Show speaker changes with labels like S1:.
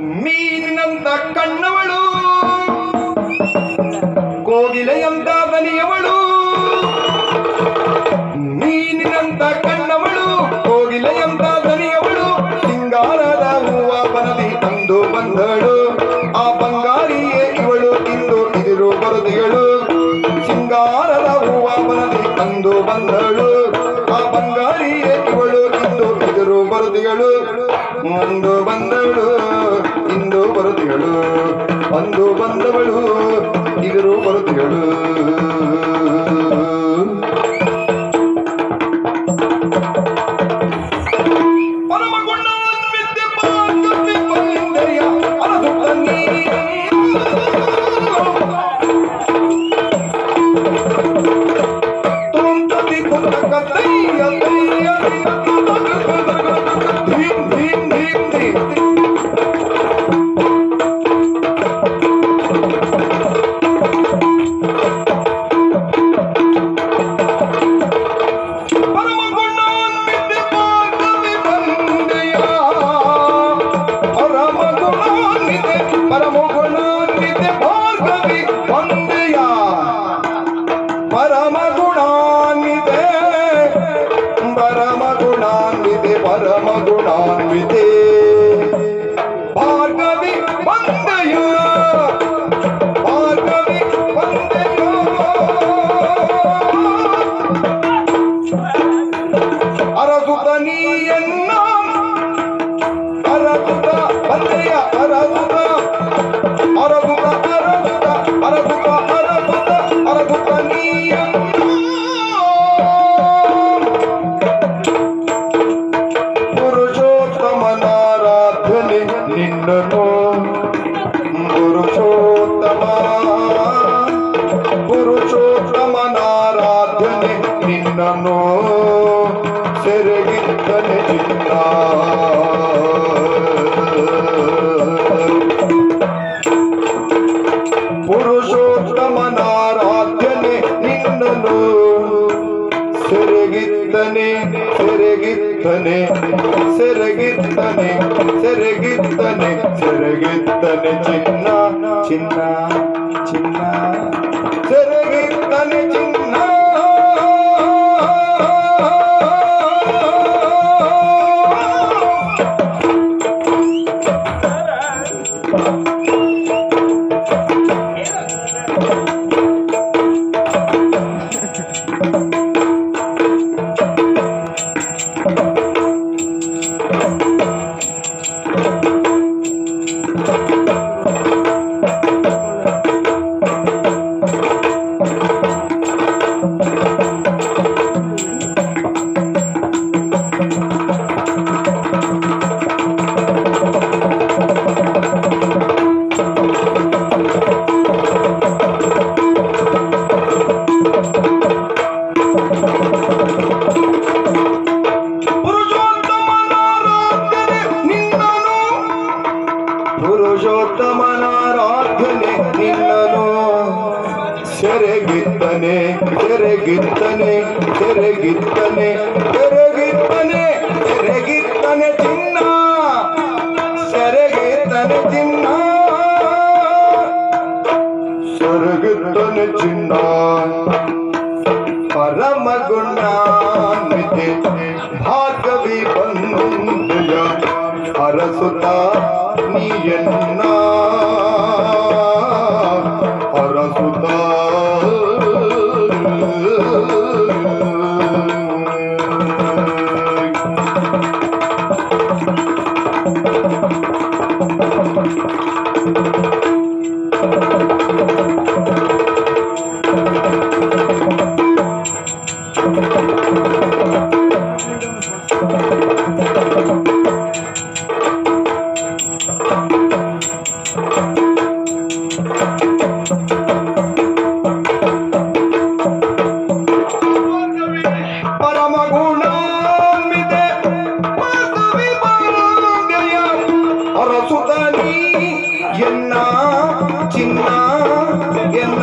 S1: ಮೀನಿನಂತ ಕಣ್ಣವಳು, ಕೋಗಿಲೆಯಂತ ದನಿಯವಳು. ಮೀನಿನಂತ ಕಣ್ಣವಳು, ಕೋಗಿಲೆಯಂತ ದನಿಯವಳು. ಸಿಂಗಾರದ ಹೂವ ಬನದಿ ತಂದು ಬಂದಳು. ಆ ಬಂಗಾರಿಯೇ ಇವಳು ಇಂದು ಇದಿರು ಬರುದಿಗಳು. ಸಿಂಗಾರದ ಹೂವ ಬನದಿ ತಂದು ಬಂದಳು. ಆ ಬಂಗಾರಿಯೇ ಇವಳು ಇಂದು ಇದಿರು ಬರುದಿಗಳು. ಒಂದು ಬಂದಳು ಇಂದು ಬರುದಿಗಳು. ಒಂದು ಬಂದವಳು ಇದಿರು ಬರುದಿಗಳು. ಪರಮಗುಣಾನ್ವಿತೆ ಭಾರ್ಗವಿ ವಂದಯ, ಭಾರ್ಗವಿ ವಂದಯ. ಅರಸುತ ನೀಯನ್ನ, ಅರಸುತ ವಂದಯ, ಅರಸುತ ಅರಸುತ ಅರಸುತ ಅರಸುತ ಅರಸುತ ಅರಸುತ ನೀಯನ್ನ. ನಿನ್ನನು ಪುರುಷೋತ್ತಮ, ಪುರುಷೋತ್ತಮನಾರಾಧನೆ ನಿನ್ನನು ಸೆರೆಗಿದ್ದನೆ ಚಿನ್ನ. ಪುರುಷೋತ್ತಮನಾರಾಧನೆ ನಿನ್ನನು ಸೆರೆಗಿದ್ದನೆ, ಸೆರೆಗಿದ್ದನೆ, ಸೆರೆಗಿದ್ದನೆ, ಸೆರೆಗಿದ್ದನೆ, ಸೆರೆಗಿದ್ದನೆ ಚಿನ್ನ, ಚಿನ್ನ, ಚಿನ್ನ, ಸೆರೆಗಿದ್ದನೆ ಚಿನ್ನ. ಪುರುಷೋತ್ತಮನಾರಾಧನೆ ನಿನ್ನನು ಸೆರೆಗಿದ್ದನೆ, ಸೆರೆಗಿದ್ದನೆ, ಸೆರೆಗಿದ್ದನೆ, ಸೆರೆಗಿದ್ದನೆ, ಸೆರೆಗಿದ್ದನೆ ಚಿನ್ನ, ಸೆರೆಗಿದ್ದನೆ ಚಿನ್ನ, ಸೆರೆಗಿದ್ದನೆ ಚಿನ್ನ. ಪರಮಗುಣಾನ್ವಿತೆ ಭಾರ್ಗವಿ ವಂದಯ, ಅರಸುತ ನೀಯನ್ನ, ಅರಸುತ ಎನ್ನ ಚಿನ್ನ ಎನ್ನ